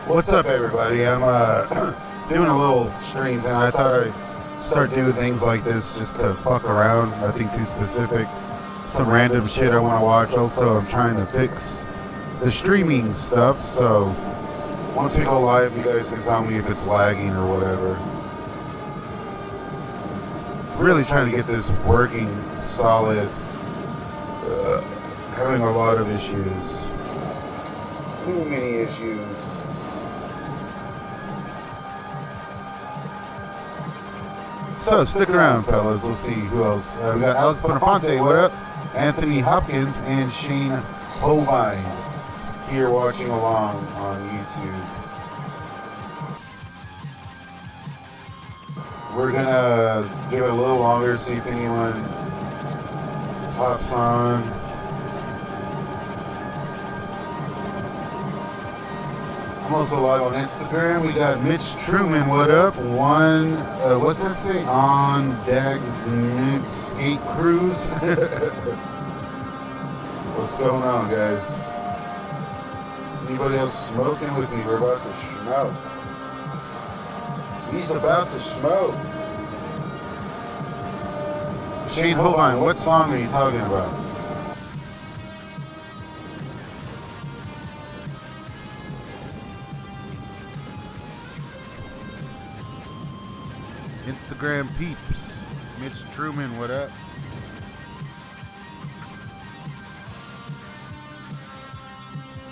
What's up, everybody? I'm doing a little stream thing. I thought I'd start doing things like this just to fuck around. Nothing too specific. Some random shit I want to watch. Also, I'm trying to fix the streaming stuff. So once we go live, you guys can tell me if it's lagging or whatever. Really trying to get this working solid. Having a lot of issues. Too many issues. So stick around, fellas. We'll see who else. We got Alex Bonafonte, what up? Anthony Hopkins and Shane Hovine here watching along on YouTube. We're gonna give it a little longer, see if anyone pops on. I'm also live on Instagram. We got Mitch Truman, what up? What's that say? On Dag's Skate Cruise. What's going on, guys? Is anybody else smoking with me? We're about to smoke. He's about to smoke. Shane Hovine, what song are you talking about? Instagram peeps. Mitch Truman, what up?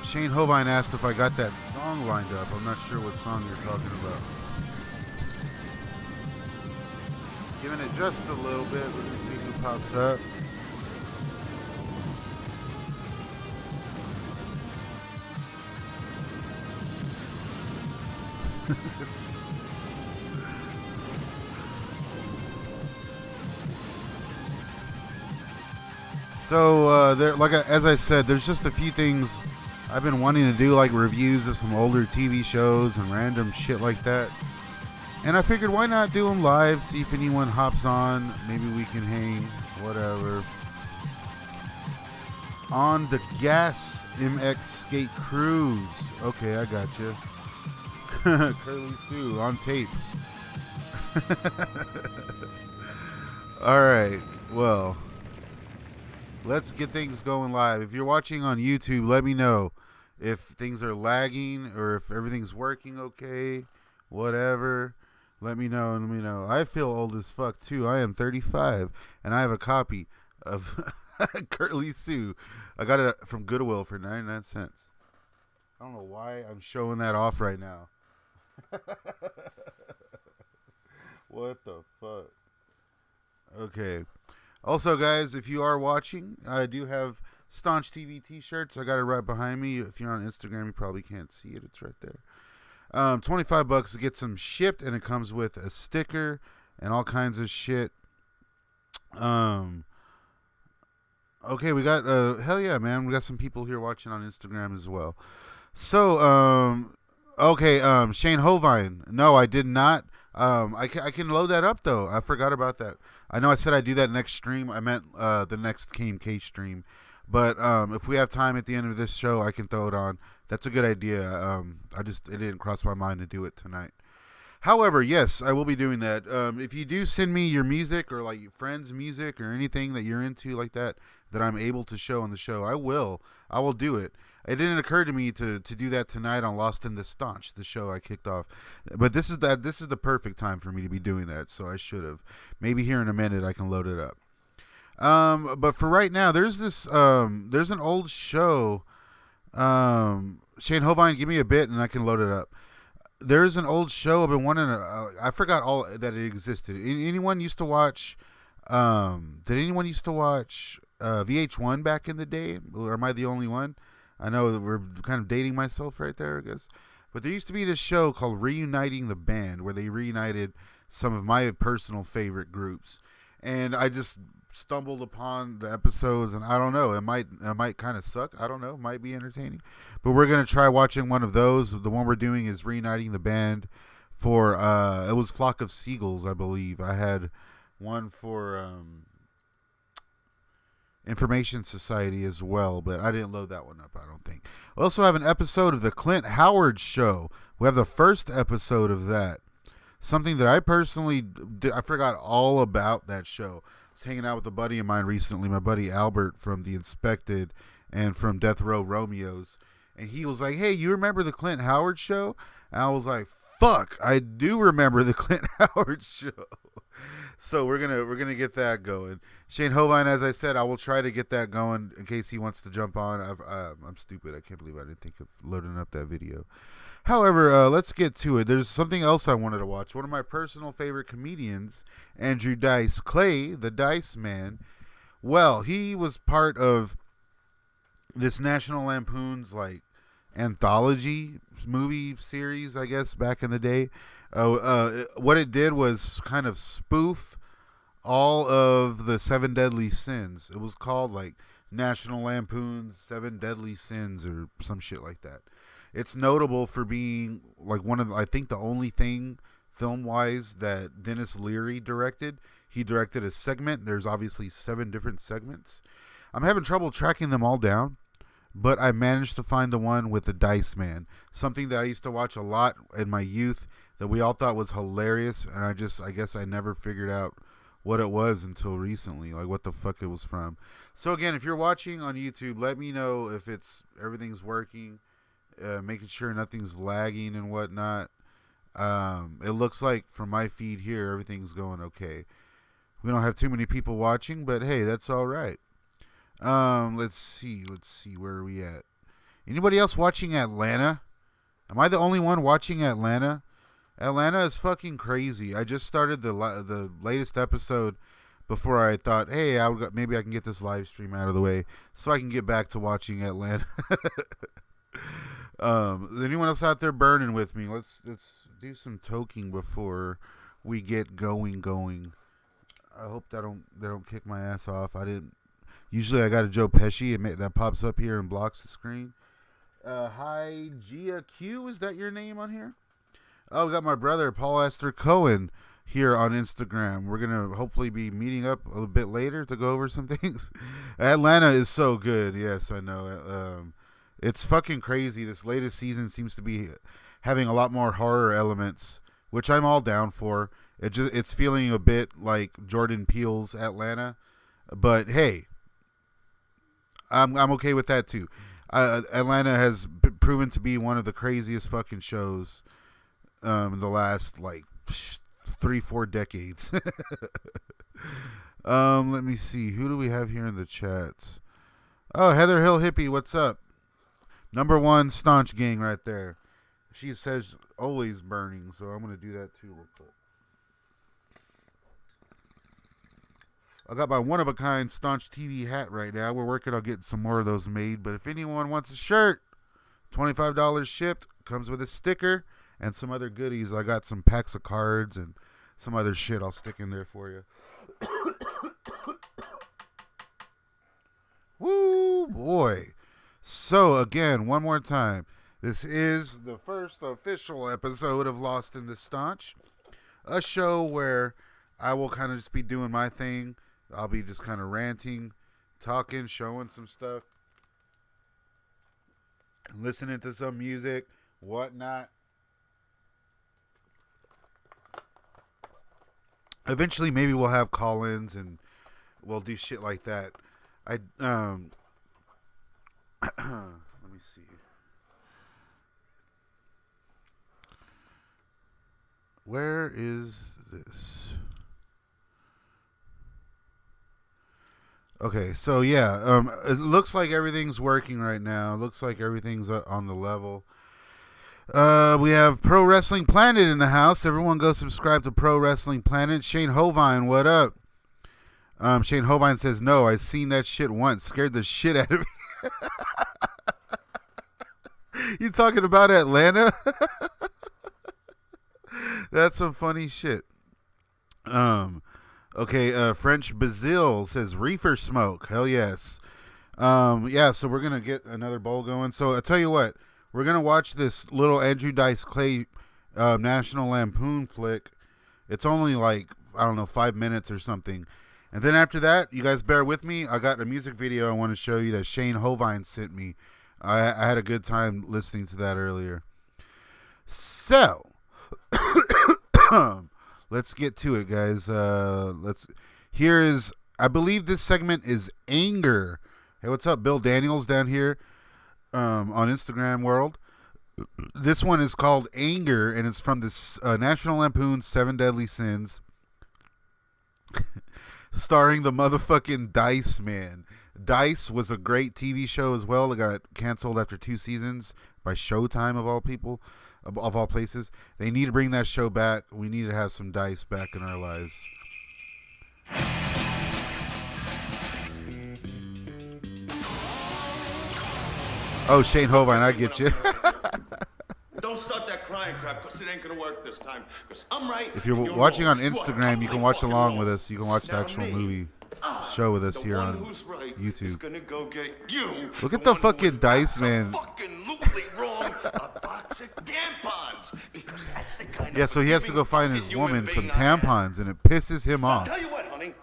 Shane Hovine asked if I got that song lined up. I'm not sure what song you're talking about. Giving it just a little bit. Let me see who pops up. So, as I said, there's just a few things I've been wanting to do, like reviews of some older TV shows and random shit like that. And I figured, why not do them live, see if anyone hops on, maybe we can hang, whatever. On the Gas MX Skate Cruise. Okay, I got you. Curly Sue on tape. Alright, well, let's get things going live. If you're watching on YouTube, let me know if things are lagging or if everything's working okay, whatever. Let me know. I feel old as fuck too. I am 35 and I have a copy of Curly Sue. I got it from Goodwill for 99 cents. I don't know why I'm showing that off right now. What the fuck? Okay. Also, guys, if you are watching, I do have Staunch TV t-shirts. I got it right behind me. If you're on Instagram, you probably can't see it. It's right there. $25 to get some shipped, and it comes with a sticker and all kinds of shit. Okay, we got hell yeah, man. We got some people here watching on Instagram as well. So, okay, Shane Hovine. No, I did not. I can load that up though. I forgot about that. I know I said I'd do that next stream. I meant the next KMK stream. But if we have time at the end of this show, I can throw it on. That's a good idea. It didn't cross my mind to do it tonight. However, yes, I will be doing that. If you do send me your music or like your friends' music or anything that you're into like that I'm able to show on the show, I will do it. It didn't occur to me to do that tonight on Lost in the Staunch, the show I kicked off. But this is the perfect time for me to be doing that, so I should have. Maybe here in a minute I can load it up. But for right now, there's an old show. Shane Hovine, give me a bit and I can load it up. There's an old show I've been wanting to, I forgot all that it existed. Anyone used to watch, did anyone used to watch VH1 back in the day? Or am I the only one? I know that we're kind of dating myself right there, I guess. But there used to be this show called Reuniting the Band where they reunited some of my personal favorite groups. And I just stumbled upon the episodes, and I don't know, it might kind of suck. I don't know, it might be entertaining. But we're going to try watching one of those. The one we're doing is Reuniting the Band for, it was Flock of Seagulls, I believe. I had one for, Information Society as well, but I didn't load that one up, I don't think. We also have an episode of the Clint Howard Show. We have the first episode of that. Something that I personally did, I forgot all about that show. I was hanging out with a buddy of mine recently, my buddy Albert from The Inspected and from Death Row Romeos. And he was like, hey, you remember the Clint Howard Show? And I was like, fuck, I do remember the Clint Howard Show. So we're gonna get that going. Shane Hovine, as I said, I will try to get that going in case he wants to jump on. I'm stupid. I can't believe I didn't think of loading up that video. However, let's get to it. There's something else I wanted to watch. One of my personal favorite comedians, Andrew Dice Clay, the Dice Man. Well, he was part of this National Lampoon's like anthology movie series, I guess, back in the day. What it did was kind of spoof all of the 7 Deadly Sins. It was called like National Lampoon's 7 Deadly Sins or some shit like that. It's notable for being like one of I think the only thing film-wise that Dennis Leary directed. He directed a segment. There's obviously 7 different segments. I'm having trouble tracking them all down, but I managed to find the one with the Dice Man, something that I used to watch a lot in my youth that we all thought was hilarious, and I guess I never figured out what it was until recently, like what the fuck it was from. So again, if you're watching on YouTube, let me know if everything's working, making sure nothing's lagging and whatnot. It looks like from my feed here, everything's going okay. We don't have too many people watching, but hey, that's all right. Let's see, where are we at? Anybody else watching Atlanta? Am I the only one watching Atlanta? Atlanta is fucking crazy. I just started the latest episode before I thought, hey, maybe I can get this live stream out of the way so I can get back to watching Atlanta. Is anyone else out there burning with me? Let's do some toking before we get going. I hope they don't kick my ass off. Usually I got a Joe Pesci that pops up here and blocks the screen. Hi, Gia Q. Is that your name on here? Oh, we got my brother, Paul Astor Cohen, here on Instagram. We're going to hopefully be meeting up a little bit later to go over some things. Atlanta is so good. Yes, I know. It's fucking crazy. This latest season seems to be having a lot more horror elements, which I'm all down for. It's feeling a bit like Jordan Peele's Atlanta. But hey, I'm okay with that too. Atlanta has proven to be one of the craziest fucking shows in the last like 3-4 decades. Let me see. Who do we have here in the chats? Oh, Heather Hill Hippie, what's up? Number 1 staunch gang right there. She says always burning, so I'm gonna do that too real quick. I got my one-of-a-kind Staunch TV hat right now. We're working on getting some more of those made. But if anyone wants a shirt, $25 shipped. Comes with a sticker and some other goodies. I got some packs of cards and some other shit I'll stick in there for you. Woo, boy. So, again, one more time. This is the first official episode of Lost in the Staunch. A show where I will kind of just be doing my thing. I'll be just kind of ranting, talking, showing some stuff, listening to some music, whatnot. Eventually, maybe we'll have call-ins and we'll do shit like that. Let me see. Where is this? Okay, so yeah, it looks like everything's working right now. It looks like everything's on the level. We have Pro Wrestling Planet in the house. Everyone go subscribe to Pro Wrestling Planet. Shane Hovine, what up? Shane Hovine says, no, I seen that shit once. Scared the shit out of me. You talking about Atlanta? That's some funny shit. Okay, French Bazil says reefer smoke. Hell yes. Yeah, so we're going to get another bowl going. So I tell you what, we're going to watch this little Andrew Dice Clay National Lampoon flick. It's only like, I don't know, 5 minutes or something. And then after that, you guys bear with me. I got a music video I want to show you that Shane Hovine sent me. I had a good time listening to that earlier. So, let's get to it, guys. Here is, I believe this segment is Anger. Hey, what's up, Bill Daniels down here on Instagram world. This one is called Anger, and it's from this National Lampoon's 7 Deadly Sins, starring the motherfucking Dice Man. Dice was a great TV show as well. It got canceled after 2 seasons by Showtime, of all people, of all places. They need to bring that show back. We need to have some Dice back in our lives. Oh, Shane Hovine, I get you. Don't start that crying crap, because it ain't going to work this time. Because I'm right. If you're watching on Instagram, you can watch along with us. You can watch the actual movie show with us here on YouTube. Look at the fucking Dice Man. Yeah, so he has to go find his woman some tampons, and it pisses him off. I'll tell you what, honey.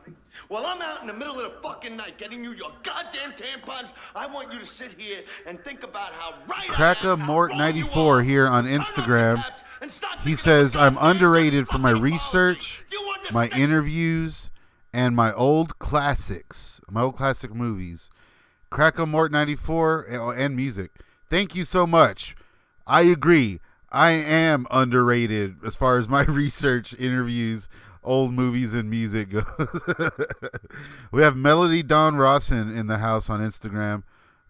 While I'm out in the middle of the fucking night getting you your goddamn tampons, I want you to sit here and think about how right Cracker Mort 94 here on Instagram. He says, I'm underrated for my research, my interviews, and my old classics, my old classic movies. Cracker Mort 94 and music. Thank you so much. I agree. I am underrated as far as my research, interviews, old movies, and music goes. We have Melody Dawn Rawson in the house on Instagram.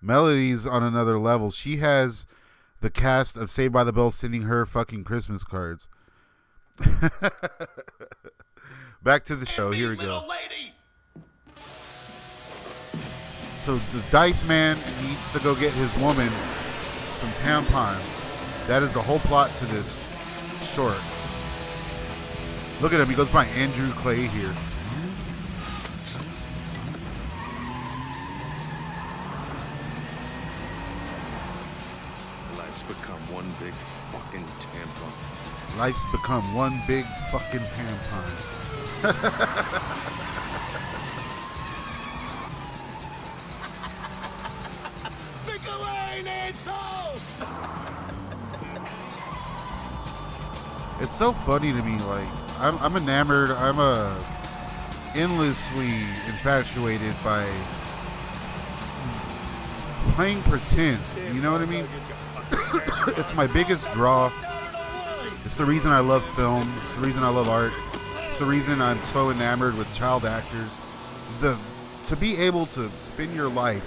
Melody's on another level. She has the cast of Saved by the Bell sending her fucking Christmas cards. Back to the show. Here we go. So the Dice Man needs to go get his woman some tampons. That is the whole plot to this short. Look at him. He goes by Andrew Clay here. Life's become one big fucking tampon. Life's become one big fucking tampon. It's so funny to me. Like, I'm enamored. I'm endlessly infatuated by playing pretend. You know what I mean? It's my biggest draw. It's the reason I love film. It's the reason I love art. It's the reason I'm so enamored with child actors. To be able to spend your life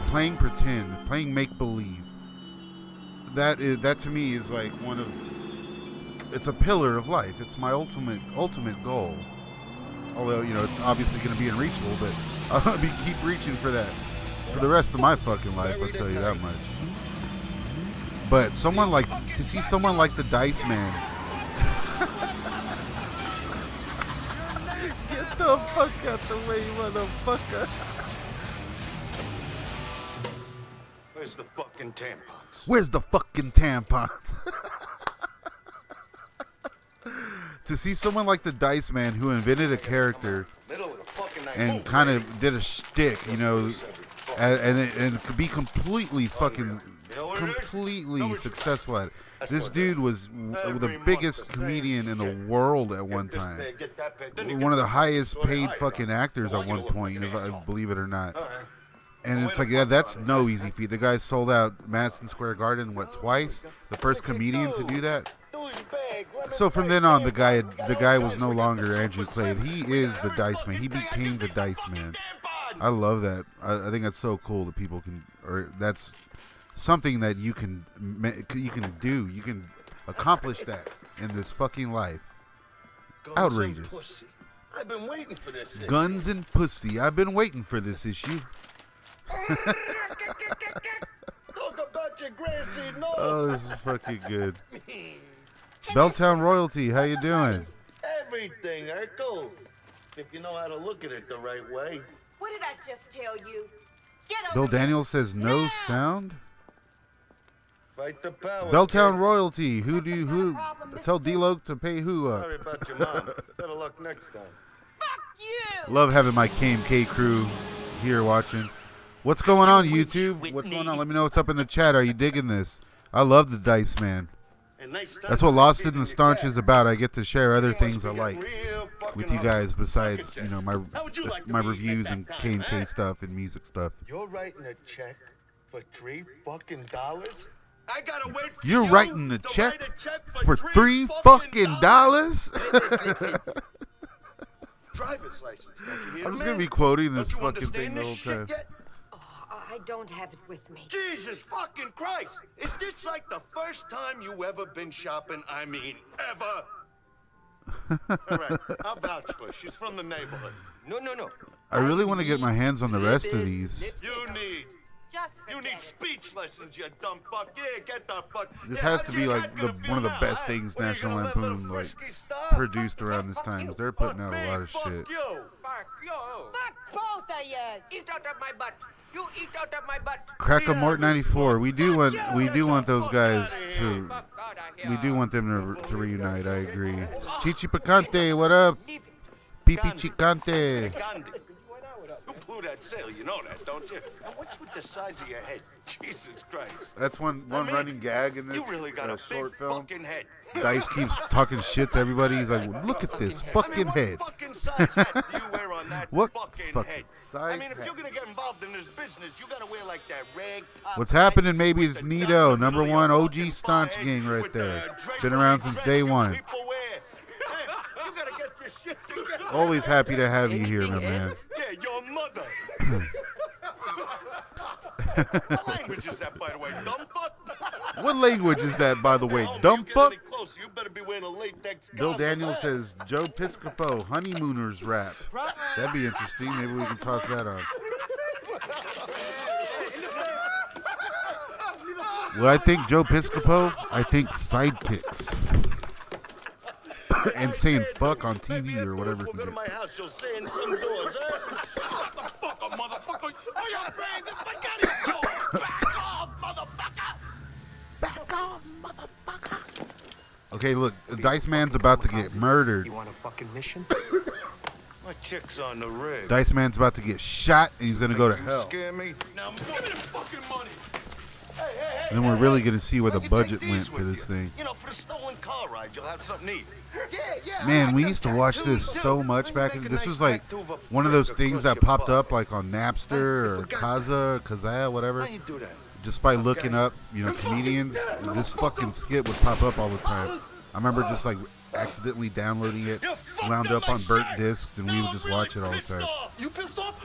playing pretend, playing make believe. That to me is like one of. It's a pillar of life. It's my ultimate goal. Although, you know, it's obviously going to be unreachable, but I'll keep reaching for that for the rest of my fucking life, I'll tell you that much. But to see someone like the Dice Man. Get the fuck out the way, motherfucker. Where's the fucking tampons? Where's the fucking tampons? To see someone like the Dice Man who invented a character and kind of did a shtick, you know, and could be completely successful at it. This dude was the biggest comedian in the world at one time. One of the highest paid fucking actors at one point, if I believe it or not. And it's like, yeah, that's no easy feat. The guy sold out Madison Square Garden, twice? The first comedian to do that? So from then on, the guy was no longer Andrew Clay. He is the Dice Man. He became the Dice Man. I love that. I think that's so cool that people can, or that's something that you can do. You can accomplish that in this fucking life. Outrageous. I've been waiting for this. Guns and pussy. I've been waiting for this issue. Talk about your Gracie. No. Oh, this is fucking good. Belltown Royalty, how you doing? Everything, Urkel. If you know how to look at it the right way. What did I just tell you? Get over Bill here. Daniels says no sound. Fight the power. Belltown kid. Royalty, who tell D-Lo to pay who up? Sorry about your mom. Better luck next time. Fuck you! Love having my KMK crew here watching. What's going on, YouTube? What's going on? Let me know what's up in the chat. Are you digging this? I love the Dice Man. That's what Lost in the Staunch is about. I get to share other things I like with you guys besides, you know, my reviews and KMK stuff and music stuff. You're writing a check for $3 fucking dollars? I gotta wait for You're you writing a to check write a check for $3 fucking dollars? Driver's license, don't you hear I'm just me? gonna be quoting this Don't you fucking thing understand the this whole shit time. yet? I don't have it with me. Jesus fucking Christ! Is this like the first time you ever been shopping? I mean, ever? All right, I'll vouch for her. She's from the neighborhood. No. I really want to get my hands on the rest of these. You need speech lessons, you dumb fuck. Yeah, get the fuck. This Yeah, has to be how'd like you one of the feel best now, things huh? What, you National gonna let little Lampoon like Frisky stop? produced around this time. 'Cause they're putting out a lot of Fuck shit. you. Fuck you. Fuck both of yous! Eat out of my butt. You eat out of my butt. Crack-a-Mort 94. We do want those guys to. Fuck out of here. We do want them to reunite. I agree. Chichi Picante, what up? Leave it. Pipi Chicante. Gandhi. You blew that sail, you know that, don't you? And what's with the size of your head? Jesus Christ. That's one I mean, running gag in this You really got a short big film. fucking head. Dice keeps talking shit to everybody. He's like, look at this fucking what head. fucking size hat do you wear on that What fucking fucking head? size I mean, if hat? you're gonna get involved in this business, you gotta wear like that rag top What's hat happening? Maybe with it's the Nito, diamond number through one your OG fucking staunch forehead gang right with there. the drapery Been around since dress day you one. people wear. Hey, you gotta get your shit together. Always happy to have you here, my Anything man. else? Yeah, your mother. What language is that, by the way? Dumb fuck? What language is that, by the way? Homie, Dumb you get fuck? any closer, you better be wearing a latex Bill gauntlet. Daniels says Joe Piscopo, Honeymooners rap. That'd be interesting. Maybe we can toss that on. Well, I think Joe Piscopo, I think sidekicks. And saying fuck on TV or whatever. We'll go to my house, you'll say in some doors, huh? Shut the fuck up, motherfucker! Oh, you're brave as spaghetti! Yo, back off, motherfucker! Back off, motherfucker. Okay, look, the Dice Man's about to get murdered. You want a fucking mission? My chick's on the rig. Dice Man's about to get shot and he's gonna go to You hell. scare me? Now, give me the fucking money! And then we're really gonna see where the You budget take went these for with this you. thing. You know, for the stolen car ride, you'll have something to eat. Yeah. Man, we used to watch this so much back in. This was like one of those things that popped up like on Napster or Kazaa, whatever. How you do that? Just by looking up, you know, comedians. This fucking skit would pop up all the time. I remember just like accidentally downloading it, wound up on burnt discs, and we would just watch it all the time. You pissed off?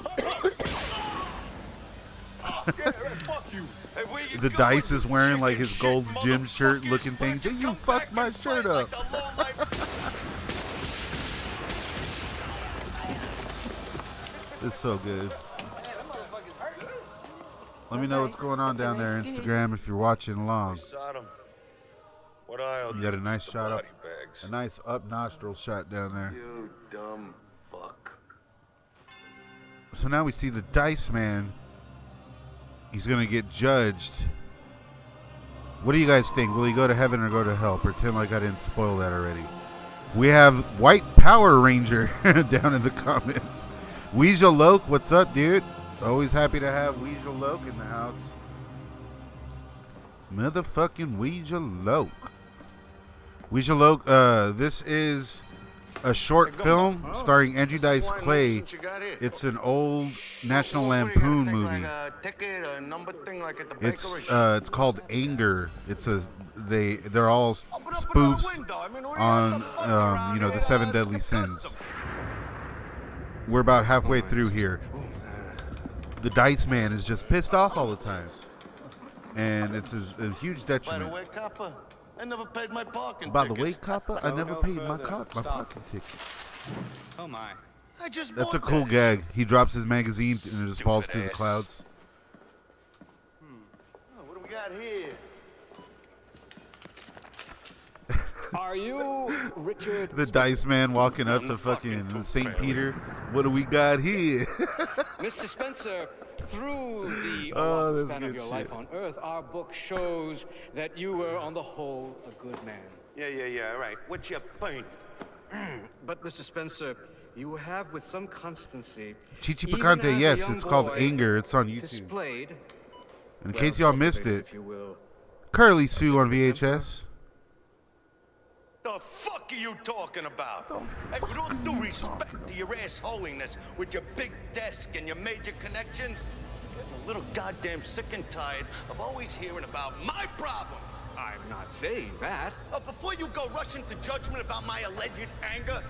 Yeah, fuck you. Hey, where you The going Dice is with wearing like chicken his shit, Gold's Gym shirt motherfucking looking thing. spread? You Come fucked back my and shirt fight up. like the lowlife. It's so good. Let me know what's going on down there, Instagram, if you're watching along. Sodom. What I'll You got a nice shot up, body bags. a nice up nostril shot down there. You dumb fuck. So now we see the Dice Man. He's gonna get judged. What do you guys think? Will he go to heaven or go to hell? Pretend like I didn't spoil that already. We have White Power Ranger down in the comments. Weasel Loke, what's up, dude? Always happy to have Weasel Loke in the house. Motherfucking Weasel Loke. Weasel Loke, this is a short film starring Andrew Dice Clay. It's an old National Lampoon movie. It's called Anger. They're all spoofs on you know, the 7 deadly sins. We're about halfway through here. The Dice Man is just pissed off all the time, and it's a huge By the detriment. way, copper, I never paid my parking By the way, tickets. copper, I never paid my parking tickets. Oh my. I just That's a bought cool that. gag. He drops his magazine and it just falls through the ass. clouds. Oh, what do we got here? Are you Richard? The Dice Man walking up to fucking St. Peter. What do we got here? Mr. Spencer, through the Oh, allotted that's span of good your life shit. on Earth, our book shows that you were, on the whole, a good man. Yeah, all right. What's your point? But, Mr. Spencer, you have with some constancy, Chichi even Picante, as a yes, young it's called boy, Anger. It's on YouTube. displayed, In well case y'all missed cultivated, it, if you will. Curly Sue on VHS. The fuck are you talking about? Hey, with all due respect to your assholiness, with your big desk and your major connections, I'm getting a little goddamn sick and tired of always hearing about my problems. I'm not saying that. Oh, before you go rushing to judgment about my alleged anger,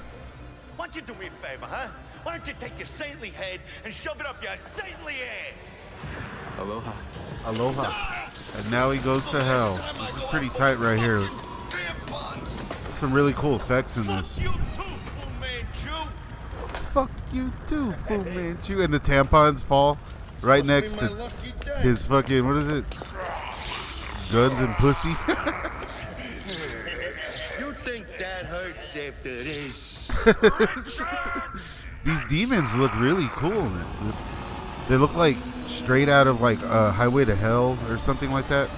why don't you do me a favor, huh? Why don't you take your saintly head and shove it up your saintly ass? Aloha. Aloha. And now he goes to hell. This is pretty tight right here. Tampons. Some really cool effects in Fuck this. you too, Fu Manchu. Fuck you too, Fu Manchu. And the tampons fall right next Must be to my lucky day. his fucking, what is it? Guns and pussy. You think that hurts after this? These demons look really cool in this. They look like straight out of like Highway to Hell or something like that.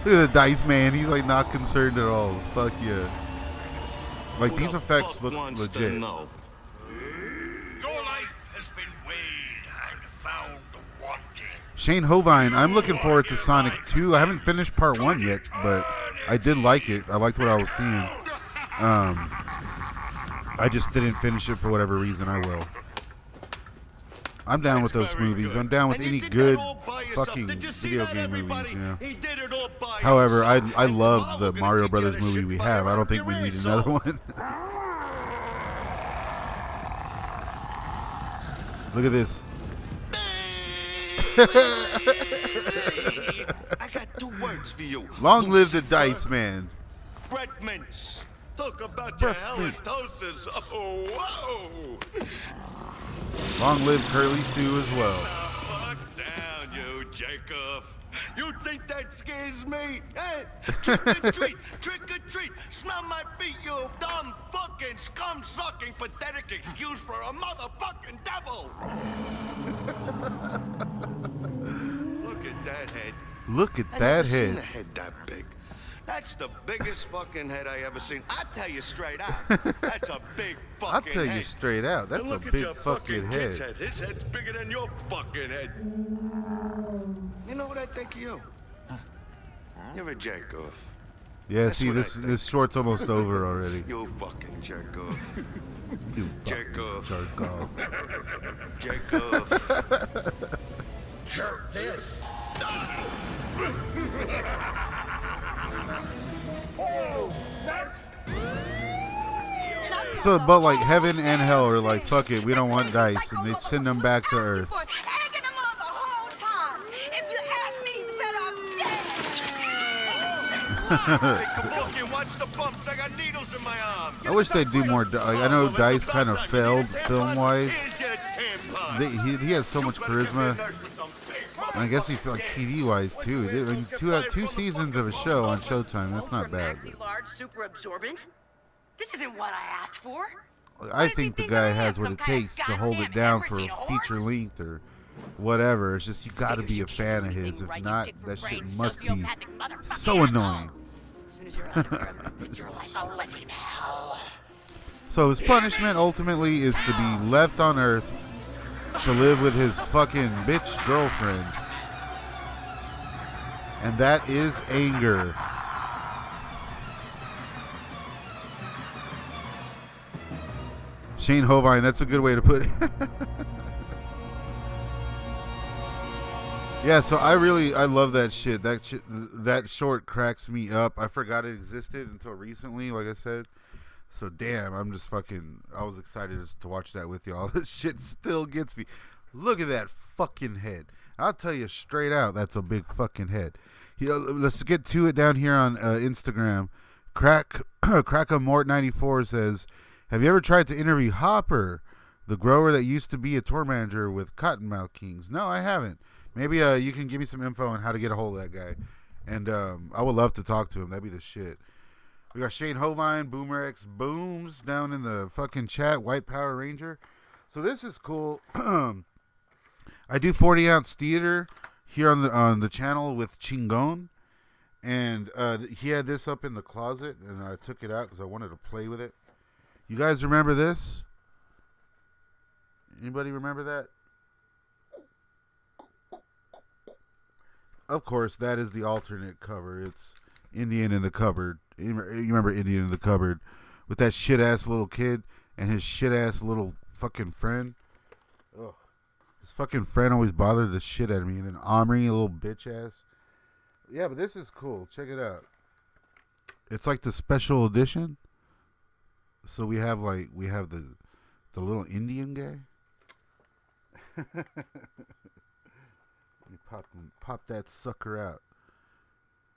Look at the Dice Man. He's like not concerned at all. Fuck yeah. Like these effects look legit. Your life has been weighed and found wanting. Shane Hovine, I'm looking forward to Sonic 2. I haven't finished part 1 yet, but I did like it. I liked what I was seeing. I just didn't finish it for whatever reason. I will. I'm down with those movies. I'm down with any good fucking video game movies, you know. However, I love the Mario Brothers movie we have. I don't think we need another one. Look at this. I got 2 words for you. Long live the Dice Man. Bread mints. Talk about your Bread mints. halitosis. Oh, whoa. Long live Curly Sue as well. Fuck down, you Jacob. You think that scares me? Eh? Trick or treat, trick or treat. Smell my feet, you dumb fucking scum-sucking pathetic excuse for a motherfucking devil. Look at that head. Look at I that never seen a head. head that big. That's the biggest fucking head I ever seen. I tell you straight out, that's a big fucking I'll tell you head. straight out, And that's a look at big your fucking kid's head. His head's bigger than your fucking head. You know what I think of you? You're a jerk off. Yeah, That's see, what I this think. short's almost over already. You fucking jerk off. You Jerk fucking off. jerk off. Jerk off. Jerk this. So, but like heaven and hell are like, fuck it, we don't want Dice, and they send them back to Earth. Egging him on the whole time. If you ask me, he's better off dead. Hey, Kabuki, watch the bumps. I got needles in my arms. I wish they'd do more. Like, I know Dice kind of failed film-wise. Here's your tampon. He has so much You better come charisma, in nurse with some big and I guess he like TV-wise too. I mean, two seasons of a show on Showtime. That's not bad. Maxi large, super absorbent. This isn't what I asked for. I think the guy has what it takes to hold it down for a feature length or whatever. It's just you got to be a fan of his. If not, that shit must be so annoying. As soon as you're out of here, I'm gonna make your life a living hell. So his punishment ultimately is to be left on Earth to live with his fucking bitch girlfriend. And that is anger. Shane Hovine, that's a good way to put it. Yeah, so I love that shit. That short cracks me up. I forgot it existed until recently, like I said. So damn, I was excited to watch that with y'all. This shit still gets me. Look at that fucking head. I'll tell you straight out, that's a big fucking head. Let's get to it down here on Instagram. Crackamort94 says, have you ever tried to interview Hopper, the grower that used to be a tour manager with Cottonmouth Kings? No, I haven't. Maybe you can give me some info on how to get a hold of that guy. And I would love to talk to him. That'd be the shit. We got Shane Hovine, Boomer X Booms down in the fucking chat, White Power Ranger. So this is cool. I do 40-ounce theater here on the channel with Chingon. And he had this up in the closet, and I took it out because I wanted to play with it. You guys remember this? Anybody remember that? Of course, that is the alternate cover. It's Indian in the Cupboard. You remember Indian in the Cupboard with that shit ass little kid and his shit ass little fucking friend. Ugh. His fucking friend always bothered the shit out of me. And then Omri, a little bitch ass. Yeah, but this is cool. Check it out. It's like the special edition. So we have the little Indian guy. You pop that sucker out.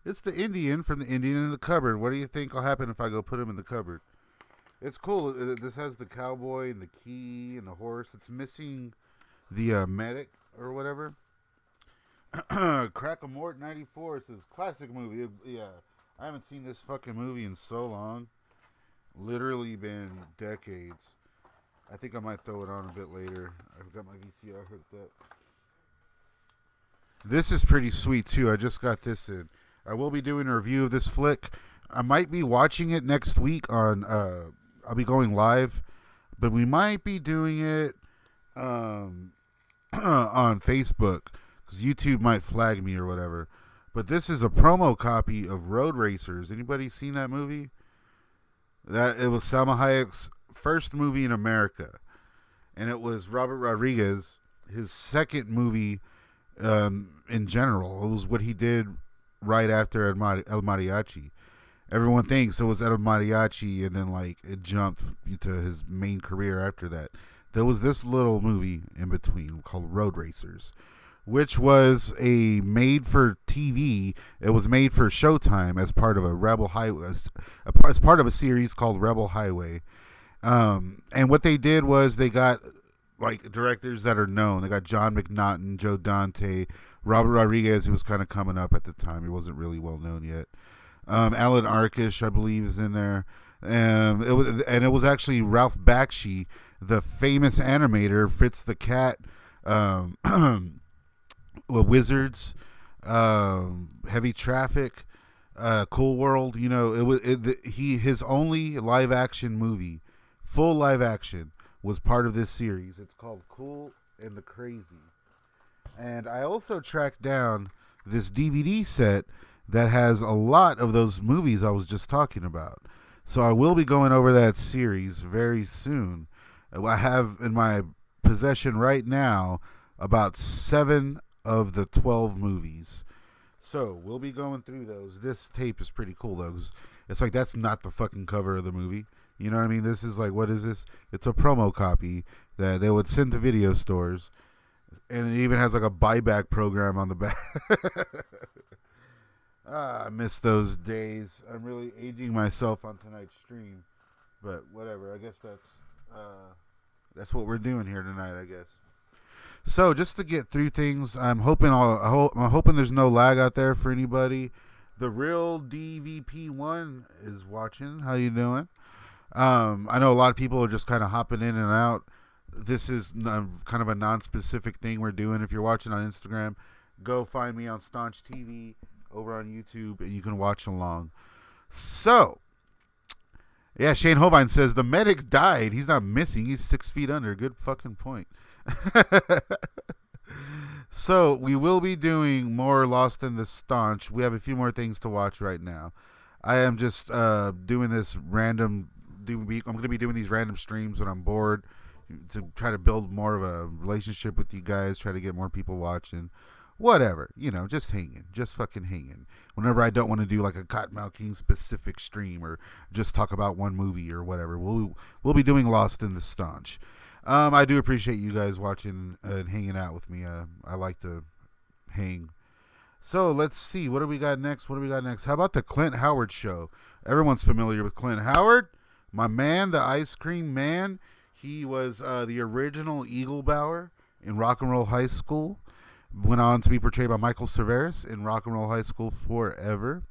It's the Indian from the Indian in the Cupboard. What do you think will happen if I go put him in the cupboard? It's cool. This has the cowboy and the key and the horse. It's missing the medic or whatever. Crack-a-Mort 94 says classic movie. Yeah, I haven't seen this fucking movie in so long. Literally been decades. I think I might throw it on a bit later. I've got my VCR hooked up. This is pretty sweet too. I just got this in. I will be doing a review of this flick. I might be watching it next week on. I'll be going live, but we might be doing it on Facebook because YouTube might flag me or whatever. But this is a promo copy of Road Racers. Anybody seen that movie? That it was Salma Hayek's first movie in America, and it was Robert Rodriguez, his second movie in general. It was what he did right after El Mariachi. Everyone thinks it was El Mariachi, and then like it jumped to his main career after that. There was this little movie in between called Road Racers, which was a made for TV. It was made for Showtime as part of a Rebel Highway, as part of a series called Rebel Highway. And what they did was they got like directors that are known. They got John McNaughton, Joe Dante, Robert Rodriguez, who was kind of coming up at the time. He wasn't really well known yet. Alan Arkish, I believe, is in there. It was actually Ralph Bakshi, the famous animator, Fritz the Cat, Wizards, Heavy Traffic, Cool World. You know, his only live action movie, full live action, was part of this series. It's called Cool and the Crazy. And I also tracked down this DVD set that has a lot of those movies I was just talking about. So I will be going over that series very soon. I have in my possession right now about 7 of the 12 movies. So we'll be going through those. This tape is pretty cool though, 'cause it's like that's not the fucking cover of the movie. You know what I mean? This is like, what is this? It's a promo copy that they would send to video stores. And it even has like a buyback program on the back. I miss those days. I'm really aging myself on tonight's stream. But whatever. I guess that's what we're doing here tonight, I guess. So just to get through things, I'm hoping there's no lag out there for anybody. The real DVP1 is watching. How you doing? I know a lot of people are just kind of hopping in and out. This is kind of a non-specific thing we're doing. If you're watching on Instagram, go find me on Staunch TV over on YouTube, and you can watch along. So, yeah, Shane Hovine says the medic died. He's not missing. He's 6 feet under. Good fucking point. So we will be doing more Lost in the Staunch. We have a few more things to watch right now. I am just doing this random. I'm going to be doing these random streams when I'm bored to try to build more of a relationship with you guys. Try to get more people watching. Whatever, just hanging, just fucking hanging. Whenever I don't want to do like a Cottonmouth King specific stream or just talk about one movie or whatever, we'll be doing Lost in the Staunch. I do appreciate you guys watching and hanging out with me. I like to hang. So let's see. What do we got next? How about the Clint Howard show? Everyone's familiar with Clint Howard. My man, the ice cream man. He was the original Eagle Bower in Rock and Roll High School. Went on to be portrayed by Michael Cerveris in Rock and Roll High School forever.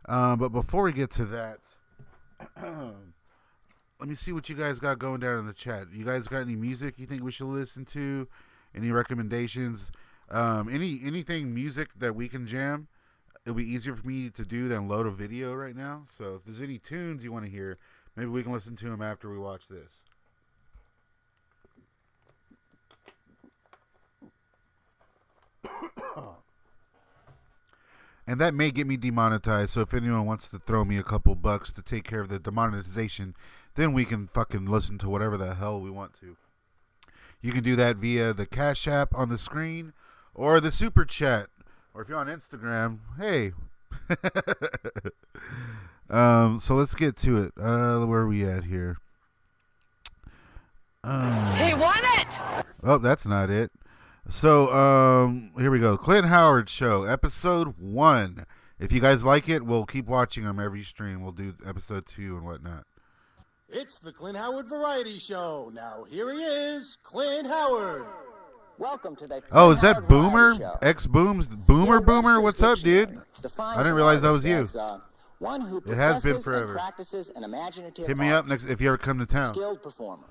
But before we get to that, let me see what you guys got going down in the chat. You guys got any music you think we should listen to? Any recommendations? Anything music that we can jam? It'll be easier for me to do than load a video right now. So if there's any tunes you want to hear, maybe we can listen to them after we watch this. And that may get me demonetized. So if anyone wants to throw me a couple bucks to take care of the demonetization, then we can fucking listen to whatever the hell we want to. You can do that via the Cash App on the screen or the Super Chat. Or if you're on Instagram, hey. So let's get to it. Where are we at here? He won it! Oh, that's not it. So, here we go. Clint Howard Show, episode 1. If you guys like it, we'll keep watching them every stream. We'll do episode 2 and whatnot. It's the Clint Howard Variety Show. Now here he is, Clint Howard. Welcome to the Oh, is that Howard Boomer? Variety Show. Ex-Booms? Boomer, You know, Boomer? What's up, Webster's dude? Dictionary defines I didn't an realize that was artist you. as, one who It has been professes forever. and practices an imaginative Hit me up art. next if you ever come to town. Skilled performer.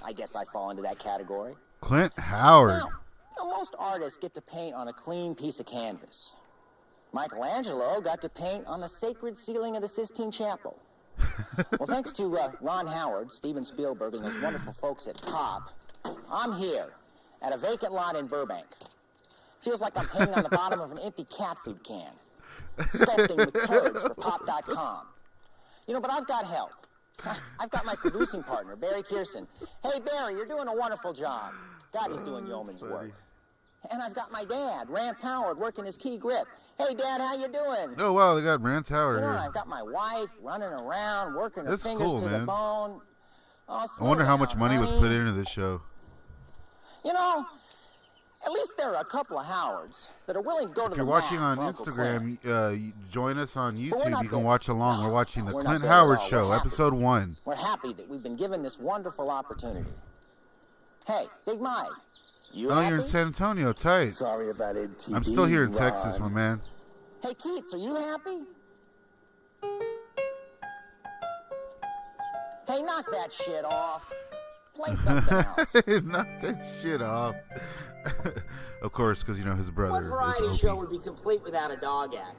I guess I fall into that category. Clint Howard. Now, most artists get to paint on a clean piece of canvas. Michelangelo got to paint on the sacred ceiling of the Sistine Chapel. Well, thanks to Ron Howard, Steven Spielberg, and those wonderful folks at Pop, I'm here at a vacant lot in Burbank. Feels like I'm painting on the bottom of an empty cat food can. Sculpting with turds for Pop.com. You know, but I've got help. I've got my producing partner, Barry Kearson. Hey, Barry, you're doing a wonderful job. God, he's doing yeoman's work. And I've got my dad, Rance Howard, working his key grip. Hey, Dad, how you doing? Oh, wow, they got Rance Howard You know, here. and I've got my wife running around, working her That's fingers cool, to man. the bone. Oh, I slow wonder how down, much money was honey. put into this show. You know, at least there are a couple of Howards that are willing to go to If the you're watching mat on for Uncle Clint. Instagram, join us on we're YouTube. not You can there. watch along. No, We're watching the we're not Clint there at Howard all. Show, We're happy. episode 1. We're happy that we've been given this wonderful opportunity. Hey, Big Mike, you Oh, happy? you're in San Antonio. Tight. Sorry about it, TV. I'm still here in Ron. Texas, my man. Hey, Keats, are you happy? Hey, knock that shit off. Play something else. Knock that shit off. Of course, because, you know, his brother What is variety show Opie. would be complete without a dog act?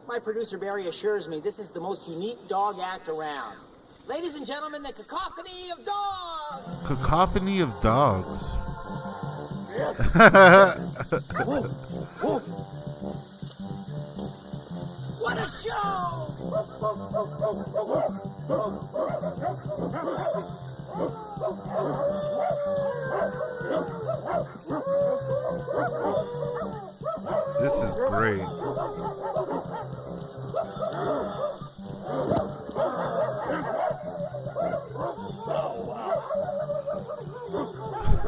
My producer Barry assures me this is the most unique dog act around. Ladies and gentlemen, the cacophony of dogs! Cacophony of dogs. What a show! This is great.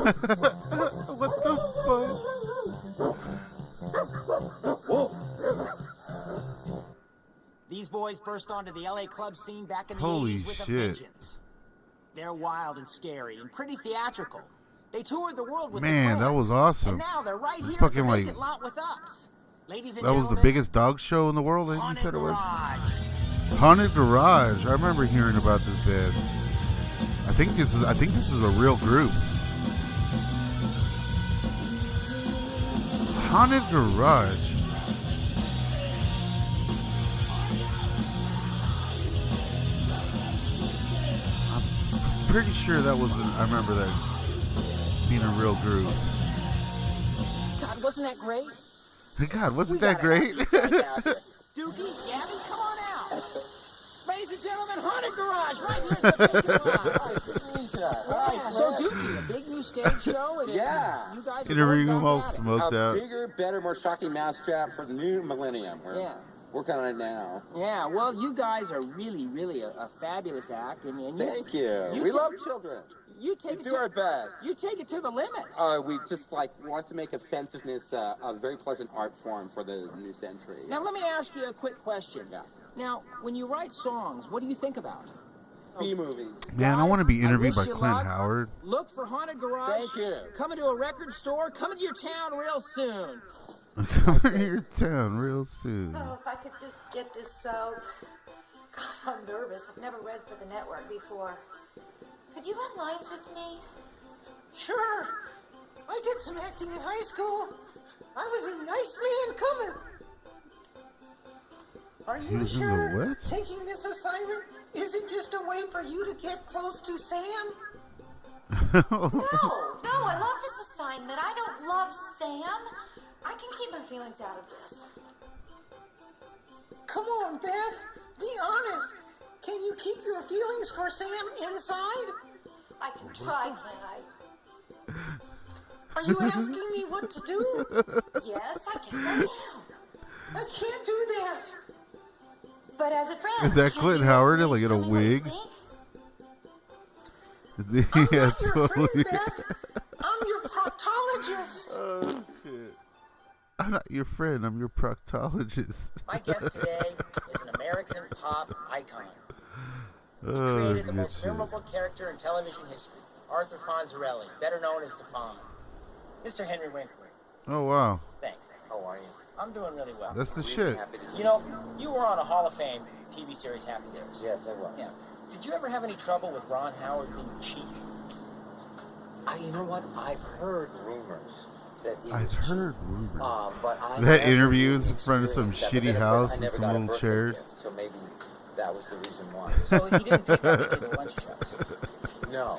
What the fuck? These boys burst onto the LA club scene back in the Holy 80s with a shit. vengeance. They're wild and scary and pretty theatrical. They toured the world with Man, the that was Cramps, awesome. And now they're right here Fucking, at the like, vacant lot with us. Ladies and That was the gentlemen, biggest dog show in the world, I think you Haunted said it was? Garage. Haunted Garage. I remember hearing about this band. I think this is a real group. Haunted Garage. I'm pretty sure that was. I remember that being a real group. God, wasn't that great? God, wasn't We that gotta great? have these guys out there. Dookie, Gabby, come on out. Ladies and gentlemen, Haunted Garage, right here at the vacant lot. Yeah, so Dookie, a big new stage show, and Yeah. you guys In are a going room back all at it. smoked out. Bigger, better, more shocking mousetrap for the new millennium. We're Yeah. working on it now. Yeah, well, you guys are really, really a fabulous act, and you, Thank you. you We ta- love children. you take We it do to, our best. You take it to the limit. We just want to make offensiveness a very pleasant art form for the new century. Now, let me ask you a quick question. Yeah. Now, when you write songs, what do you think about? B-movies. Man, I want to be Guys, I interviewed by wish you Clint luck. Howard. Look for Haunted Garage. Thank you. Coming to a record store. Coming to your town real soon. Coming to your town real soon. Oh, if I could just get this soap. God, I'm nervous. I've never read for the network before. Could you run lines with me? Sure. I did some acting in high school. I was in Iceman Coming. Are He you was in the sure what? taking this assignment isn't just a way for you to get close to Sam? No, I love this assignment. I don't love Sam. I can keep my feelings out of this. Come on, Beth. Be honest. Can you keep your feelings for Sam inside? I can try, can I? Are you asking me what to do? Yes, I guess I am. I can't do that. But as a friend, Is that can't Clint you Howard at in like least in a tell me what you wig? think? I'm Yeah, not your totally. friend, Beth. I'm your proctologist. Oh shit! I'm not your friend. I'm your proctologist. My guest today is an American pop icon. He Oh, created that's the good most shit. memorable character in television history, Arthur Fonzarelli, better known as the Fonz. Mr. Henry Winkler. Oh wow, Thanks. How are you? I'm doing really well. that's the shit. You know, you were on a Hall of Fame TV series, Happy Days. Yes, I was. Yeah. Did you ever have any trouble with Ron Howard being cheap? You know what? I've heard rumors that he I've was heard rumors. but I That never interview is really in front of some experienced that. But shitty then, of house course, I and never some got a little birthday chairs. gift, so maybe that was the reason why. So he didn't pick up any of the lunch checks. No,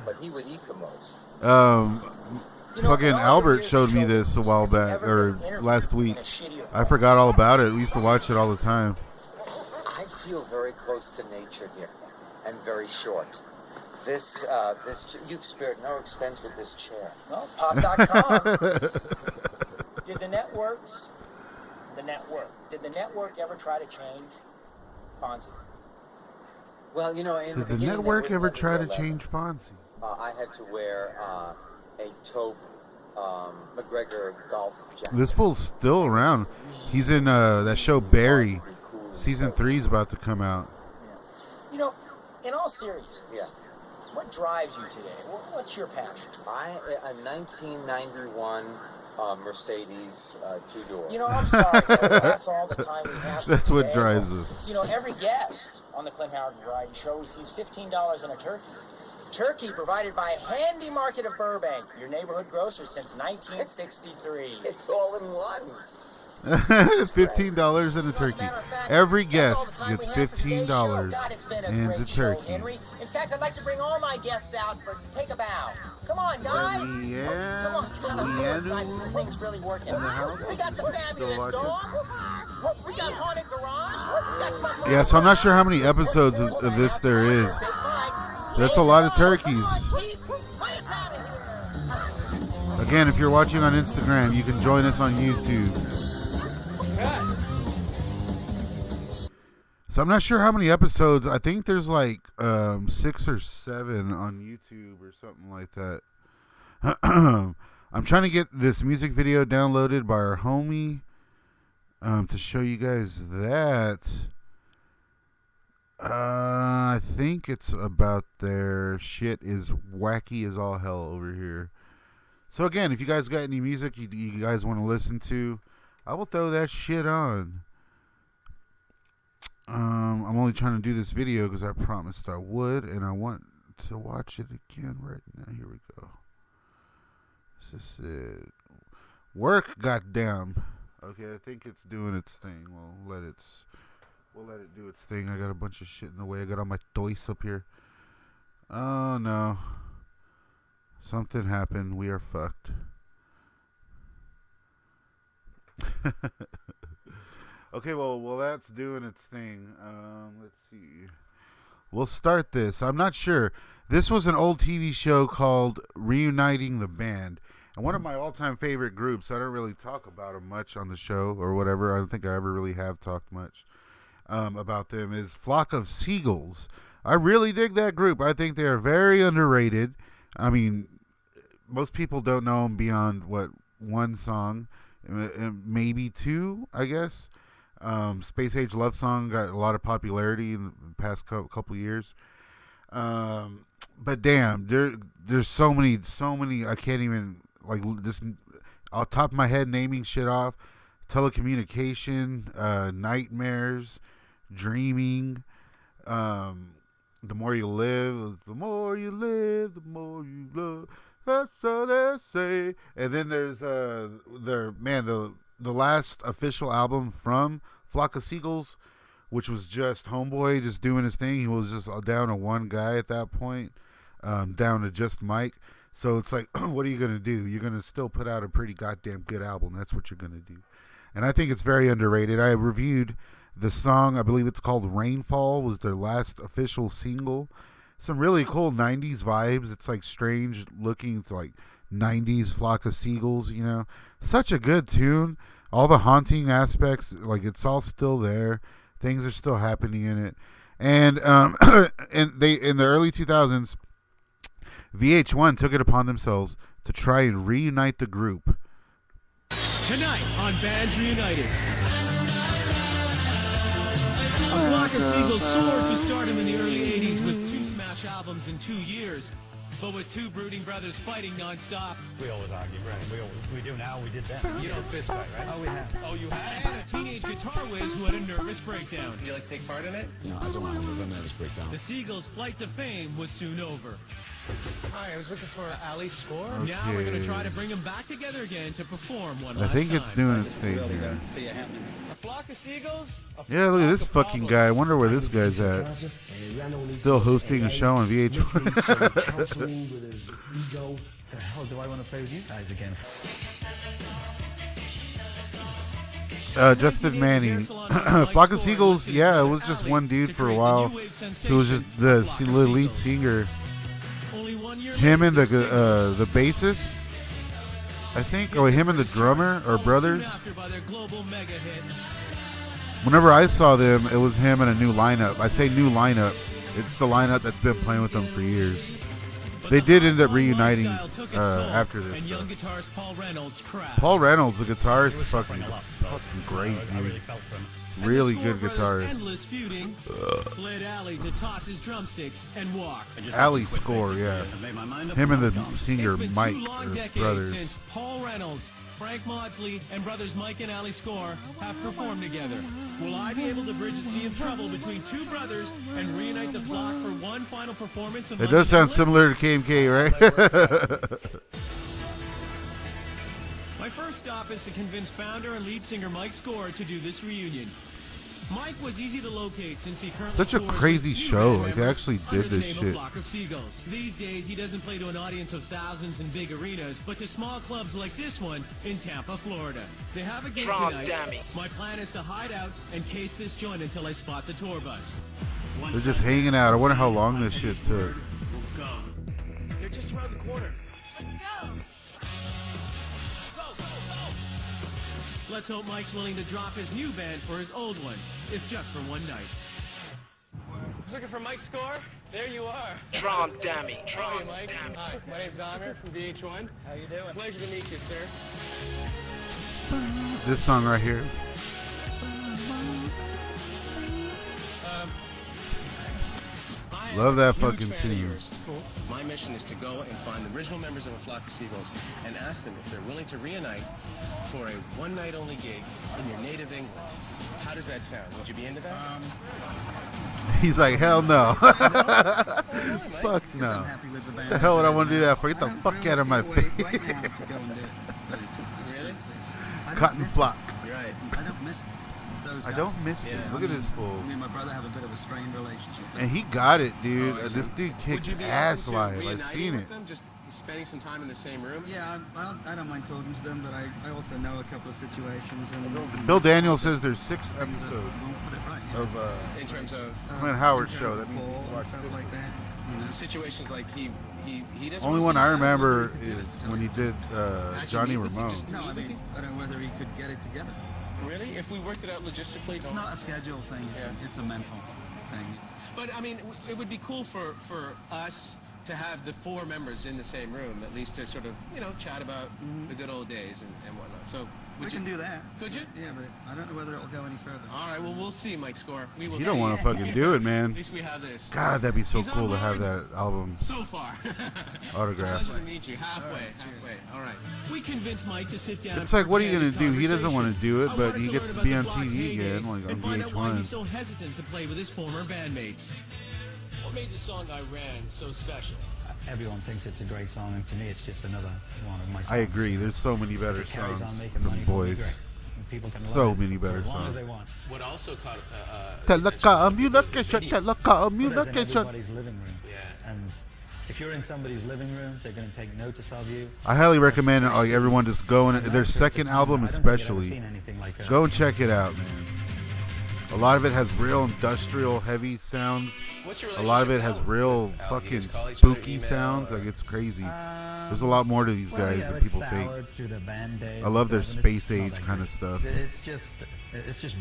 but he would eat the most. You know, Fucking in all your Albert years showed of me show this a business, while have you back, ever or been interviewed last in week. a shittier I car? forgot all about it. We used to watch it all the time. I feel very close to nature here, and very short. You've spared no expense with this chair. Well, pop.com. Did the network ever try to change Fonzie? Well, you know, in the Did the beginning, they network wouldn't ever let me try wear to leather. change Fonzie? I had to wear a taupe McGregor golf jacket. This fool's still around. He's in that show Barry. Season 3 is about to come out. You know, in all seriousness, Yeah. what drives you today? What's your passion? A 1991 Mercedes two-door. You know, I'm sorry, but that's all the time we have. That's what today. drives us. You know, every guest on the Clint Howard Variety Show receives $15 on a turkey. Turkey provided by Handy Market of Burbank, your neighborhood grocer since 1963. It's all in ones. $15 and a turkey. As a matter of fact, Every that's all guest the time gets we have for today's $15 show. God, it's been a and great a show, turkey. Henry. In fact, I'd like to bring all my guests out to take a bow. Come on, guys. Yeah. Come on, kind of Yeah, excited. This thing's really working. We got the fabulous watching. dog. We got haunted garage. We got Yeah, so I'm not sure how many episodes of this there is. That's a lot of turkeys. Again, if you're watching on Instagram, you can join us on YouTube. So I'm not sure how many episodes. I think there's like 6 or 7 on YouTube or something like that. I'm trying to get this music video downloaded by our homie to show you guys that. I think it's about there. Shit is wacky as all hell over here. So again, if you guys got any music you guys want to listen to, I will throw that shit on. I'm only trying to do this video because I promised I would, and I want to watch it again right now. Here we go. This is it. Work, goddamn. Okay, I think it's doing its thing. We'll let it do its thing. I got a bunch of shit in the way. I got all my toys up here. Oh no. Something happened. We are fucked. Okay, well, that's doing its thing. Let's see. We'll start this. I'm not sure. This was an old TV show called Reuniting the Band. And one of my all-time favorite groups. I don't really talk about them much on the show or whatever. I don't think I ever really have talked much about them. Is Flock of Seagulls. I really dig that group. I think they are very underrated. I mean, most people don't know them beyond, one song, maybe 2, I guess. Space Age Love Song got a lot of popularity in the past couple years. But damn, there's so many, I can't even, like, just off the top of my head naming shit off. Telecommunication, Nightmares, Dreaming, The More You Live, the more you live, the more you love. That's all they say. And then there's the last official album from Flock of Seagulls, which was just Homeboy just doing his thing. He was just down to one guy at that point, down to just Mike. So it's like, what are you gonna do? You're gonna still put out a pretty goddamn good album. That's what you're gonna do. And I think it's very underrated. I reviewed the song. I believe it's called "Rainfall." Was their last official single. Some really cool '90s vibes. It's like strange looking. It's like '90s Flock of Seagulls. You know, such a good tune. All the haunting aspects, like it's all still there. Things are still happening in it. And and they in the early 2000s, VH1 took it upon themselves to try and reunite the group. Tonight on Bands Reunited. A Flock of Seagulls soared to stardom in the early 80s with 2 smash albums in 2 years. But with 2 brooding brothers fighting nonstop. We always argue, right? We do now, we did then. You don't fist fight, right? Oh, we have. Oh, you had? And a teenage guitar whiz who had a nervous breakdown. Do you like to take part in it? No, I don't want to have a nervous breakdown. The Seagulls' flight to fame was soon over. Hi, I was looking for Ali's score. Okay. Now we're going to try to bring them back together again to perform one I last think time. it's doing its thing Really here. see it happening. A flock of seagulls? Yeah, look at this fucking guy. I wonder where this guy's at. Still hosting a show on VH1. Counseling with his ego. The hell do I want to play with you guys again? Justin Manning. Flock of Seagulls, yeah, it was just one dude for a while who was just the lead singer. Him and the bassist, I think, or him and the drummer, or brothers. Whenever I saw them, it was him and a new lineup. I say new lineup. It's the lineup that's been playing with them for years. They did end up reuniting after this. Paul Reynolds, the guitarist, is fucking great, dude. Really good guitarist. Led Ali to toss his drumsticks and walk. Ali's score, yeah. Him and the singer Mike, brothers. Since Paul Reynolds, Frank Maudsley, and brothers Mike and Ali Score have performed together. Will I be able to bridge a sea of trouble between 2 brothers and reunite the flock for one final performance of It does sound similar to KMK, right? My first stop is to convince founder and lead singer Mike Score to do this reunion. Mike was easy to locate since he currently Such a tours crazy with show. few Like, they members actually under did the this name of shit. Flock of Seagulls. These days, he doesn't play to an audience of thousands in big arenas, but to small clubs like this one in Tampa, Florida. They have a gig tonight. My plan is to hide out and case this joint until I spot the tour bus. They're just hanging out. I wonder how long this shit took. They're just around the corner. Let's hope Mike's willing to drop his new band for his old one, if just for one night. I was looking for Mike's score. There you are. Trump dummy. How are you, Mike? Hi, my name's Amir from VH1. How you doing? Pleasure to meet you, sir. This song right here. Love that fucking tune. Cool. My mission is to go and find the original members of a Flock of Seagulls and ask them if they're willing to reunite for a one-night-only gig in your native England. How does that sound? Would you be into that? He's like, hell no. Fuck no. What the hell would I want to do that for? Get the fuck out of my face. Really? Cotton Flock. Right. I don't miss those guys. I don't miss him. Look at this fool. Me and my brother have a bit of a strained relationship. And he got it, dude. Oh, This dude Would kicks you be ass open to live. I've reuniting seen with it. them, just spending some time in the same room? Yeah, I don't mind talking to them, but I also know a couple of situations. And Bill Daniels says there's 6 episodes won't put it right, yeah. of In terms of Clint Howard's in show. terms That of means Paul you and watch stuff 50. like that. You know. situations like he doesn't. Only want one to I see remember you. is when he did Johnny Ramone. No, I mean, I don't know whether he could get it together. Really? If we worked it out logistically, It's not a schedule thing. It's a mental thing. But I mean, it would be cool for us to have the 4 members in the same room, at least to sort of, chat about the good old days and whatnot. So We can do that. Could you? Yeah, but I don't know whether it'll go any further. All right. Well, we'll see, Mike Score. We will. You don't see. want to fucking do it, man. At least we have this. God, that'd be so He's cool on to have board that album so far. autographed. It's a pleasure to meet you. Halfway. All right. We convinced Mike to sit down. It's like, for what are you candid gonna do? He doesn't want to do it, I but wanted he to gets learn to about be the on Flock's TV heyday again, like on and find out why he's VH1. so hesitant to play with his former bandmates. What made the song I Ran so special? Everyone thinks it's a great song, and to me, it's just another one of my songs. I agree. There's so many better If it carries songs on making from money from me, boys. great. And people can So love it many better as long as songs. they want. What also caught Telecommunication, Put us in telecommunication. everybody's living room. Yeah. And If you're in somebody's living room, they're going to take notice of you. I highly recommend like everyone just go in their second album especially. Go and check it out, man. A lot of it has real industrial heavy sounds. A lot of it has real fucking spooky sounds. Like it's crazy. There's a lot more to these guys than people think. I love their space age kind of stuff. It's just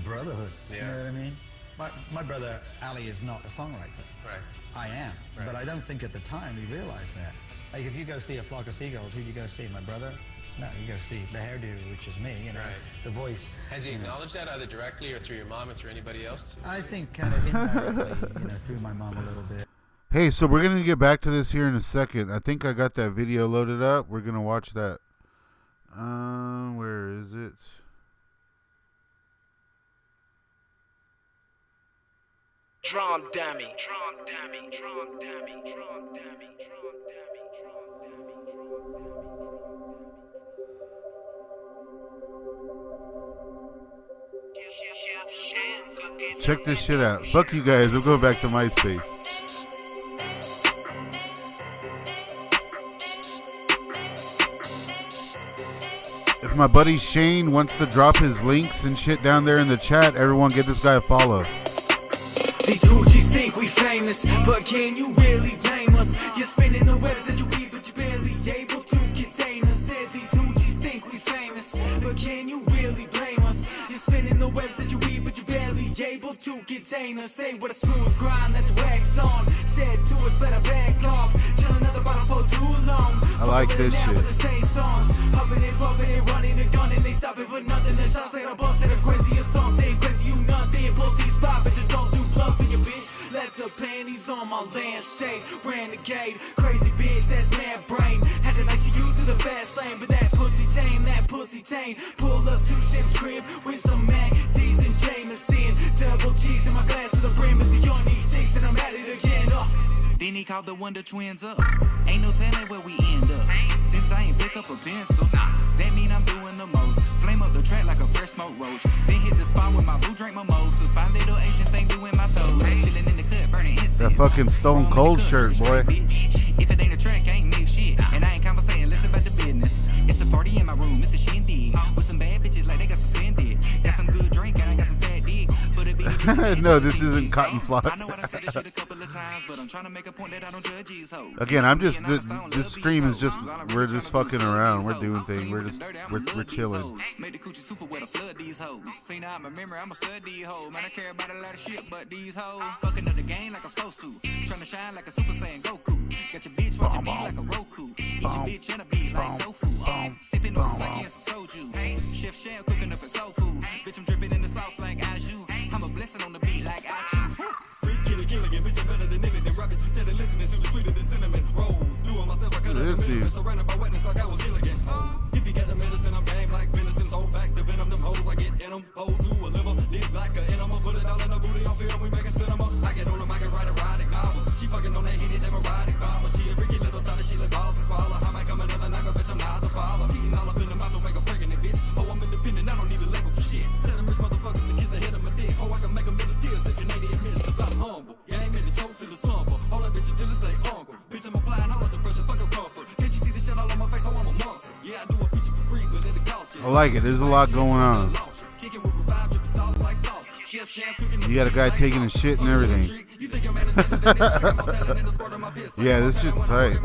brotherhood. You know what I mean? My brother Ali is not a songwriter. Right. I am, but I don't think at the time we realized that. Like if you go see a flock of seagulls, who do you go see? My brother? No, you go see the hairdo, which is me. You know, the voice. Has he acknowledged that either directly or through your mom or through anybody else? I think kind of indirectly, through my mom a little bit. Hey, so we're gonna get back to this here in a second. I think I got that video loaded up. We're gonna watch that. Where is it? Drum dummy. Check this shit out. Fuck you guys. We'll go back to MySpace. If my buddy Shane wants to drop his links and shit down there in the chat, everyone get this guy a follow. These hoochies think we famous, but can you really blame us? You're spinning the webs that you weave, but you're barely able to contain us. Said these hoochies think we famous, but can you really blame us? You're spinning the webs that you weave, but you're barely able to contain us. Say what a smooth grind that's wax on. Said to us, better back off. Chill another bottom for too long. I like this shit. The same songs, pumping it, running the gun, and they stop it for nothing. The shots say the boss said a crazy song. They crazy, you nothing. Both these pop, but you don't do bluff in your bitch. Left her panties on my lampshade. Renegade, crazy bitch, that's mad brain. Had to like she used to the fast lane, but that pussy tame. Pull up to Shim's crib with some Mac, D's and Jameson. Double cheese in my glass to the brim. It's a Young E6 and I'm at it again. Then he called the Wonder Twins up. Ain't no telling where we end up. Since I ain't pick up a pencil, that mean I'm doing the most. Flame up the track like a fresh smoke roach. Then hit the spot with my boo, drink mimosas. Find little Asian thing doing my toes. Chilling in the cut, burning incense. That fucking Stone Cold shirt, boy. If it ain't a track, I ain't new shit. And I ain't conversating, listen about the business. It's a party in my room, it's a shindig. With some bad bitches like they got suspended. Got some good drink and I got some fat dick. But it be no, this isn't Cotton Flock. I know what I said this shit a couple of times, but I'm trying to make a point that I don't judge these hoes. Again, I'm just this stream is just we're just fucking around. We're doing things. We're chilling. Made the coochie super wet, I flood these hoes. Clean out my memory, I'm a stud these hoes. Man, I care about a lot of shit, but these hoes fucking up the game like I'm supposed to. Trying to shine like a Super Saiyan Goku. Got your bitch watching me like a Roku. Eat your bitch and a beat like tofu. Sipping on some sake and some soju. Chef Shell cooking up his soul food. Bitch, I'm dripping in the sauce like Ajou. I'm a blessing on the beat like Achu. Freak Gilligan, bitch, I'm better than anything. Rappers instead of listening to the sweeter than cinnamon rolls. Doing myself, I cut up the middle. Surrounded by wetness like I was Gilligan. If you got the medicine, I'm game like venison. Throw back the venom, them hoes I get in them. Hoes who a liver, dig like an animal. Put it all in a booty on film, we making cinema. I get on them, I can write erotic novels. She fucking on that hitty, them erotic bomber. She a freaky little thought that she let balls and swallow. I might come another night, but bitch, I'm not the father. Eating all up in the mouth, don't make a pregnant bitch. Oh, I'm independent, I don't need a label for shit. Tell them rich motherfuckers to kiss the head of my dick. Oh, I can make them niggas still sick and 80 admits, cause I'm humble. Yeah, I ain't meant to choke till the slumber. Hold that bitch until it say uncle. Bitch, I'm applying all of the pressure, fuck a comfort. Can't you see the shit all on my face? Oh, I'm a monster. Yeah, I do a feature for free, but it'll cost you. I like it. There's a lot going on. You got a guy taking a shit and everything. Yeah, this shit's tight.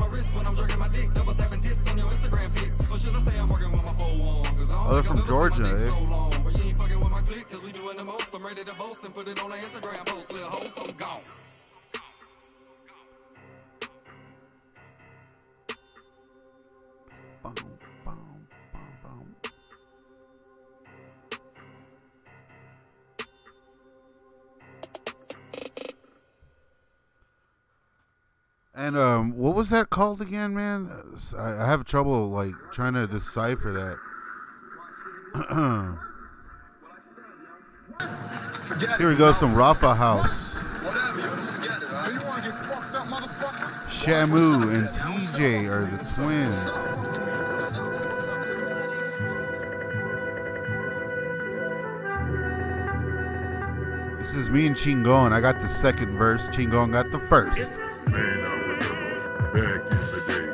Oh, they're from Georgia, eh? And what was that called again, man? I have trouble like trying to decipher that. Here we go, some Rafa House. Shamu and TJ are the twins. This is me and Chingon. I got the second verse. Chingon got the first. Man, Back in the day,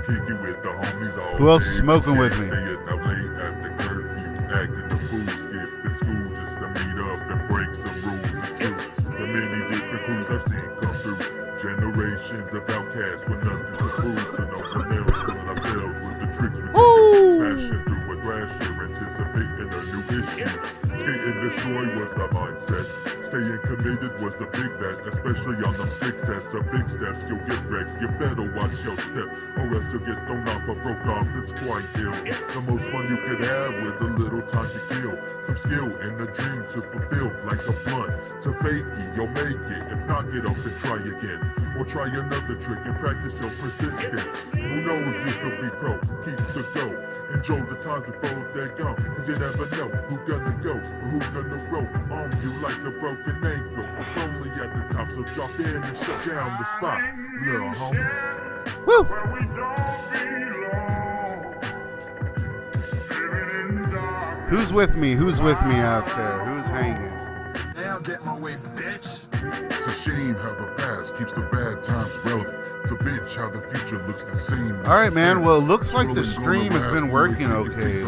kicking with the homies all Who else day. smoking with me? Staying out late after curfew, acting the fool, skipping school just to meet up and break some rules. It's true, the many different crews I've seen come through. Generations of outcasts with nothing to prove to no one else but ourselves with the tricks we can do. Smashing through a thrasher, anticipating a new issue. Skate and destroy was the mindset. Staying committed was the big bet, especially on them 6 sets of big steps. You'll get wrecked, you better watch your step, or else you'll get thrown off or broke off. It's quite ill. The most fun you could have with a little time to kill. Some skill and a dream to fulfill, like a blunt. To fake it, you'll make it. If not, get up and try again. Or try another trick and practice your persistence. Who knows, you could be pro, keep the go. Enjoy the times before they're gone, cause you never know who gonna go or who gonna roll on you like a broken ankle. It's only at the top, so drop in and shut down the spot, little homie. Woo! Who's with me? Who's with me out there? Who's hanging? Now get my way, bitch. It's a shame how the past keeps the bad times relevant. It's a bitch how the future looks the same. All right, man. Well, it looks like the stream has been working okay.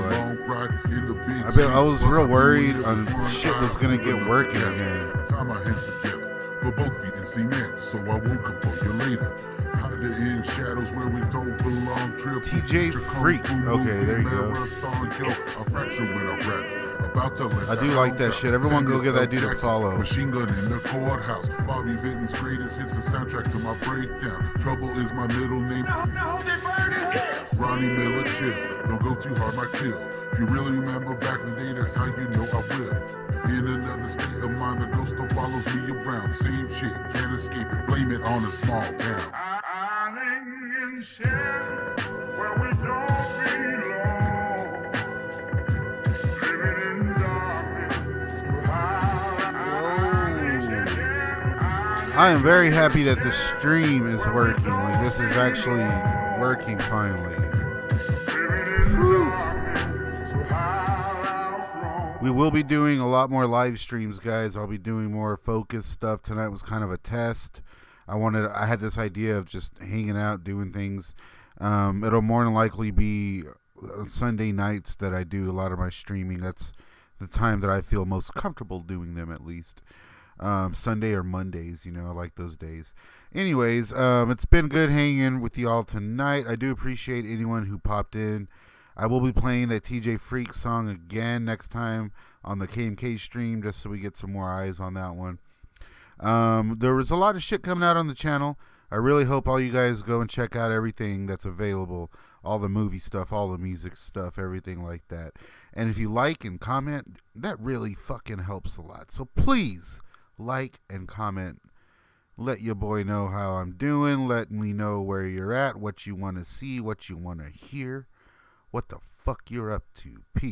I was real worried on shit was gonna get working again. Tie my hands together, put both feet in cement, so I won't come for you later. Hide in shadows where we don't belong. Trip TJ Freak. Okay, there you go. I do like that shit. Everyone go give that dude a follow. Machine gun in the courthouse. Bobby Vinton's greatest hits, the soundtrack to my breakdown. Trouble is my middle name. Ronnie Miller, chill. Don't go too hard, my kill. If you really remember back in the day, that's how you know I will. In another state of mind, the ghost still follows me around. Same shit, can't escape it. Blame it on a small town. In shadows where we don't belong. Living in darkness. I am very happy that the stream is working. Like, this is actually working finally. Whew. We will be doing a lot more live streams, guys. I'll be doing more focused stuff. Tonight was kind of a test. I had this idea of just hanging out, doing things. It'll more than likely be Sunday nights that I do a lot of my streaming. That's the time that I feel most comfortable doing them, at least. Sunday or Mondays, I like those days. Anyways, it's been good hanging with y'all tonight. I do appreciate anyone who popped in. I will be playing that TJ Freak song again next time on the KMK stream, just so we get some more eyes on that one. There was a lot of shit coming out on the channel. I really hope all you guys go and check out everything that's available. All the movie stuff, all the music stuff, everything like that. And if you like and comment, that really fucking helps a lot. So please like and comment. Let your boy know how I'm doing. Let me know where you're at, what you want to see, what you want to hear, what the fuck you're up to. Peace.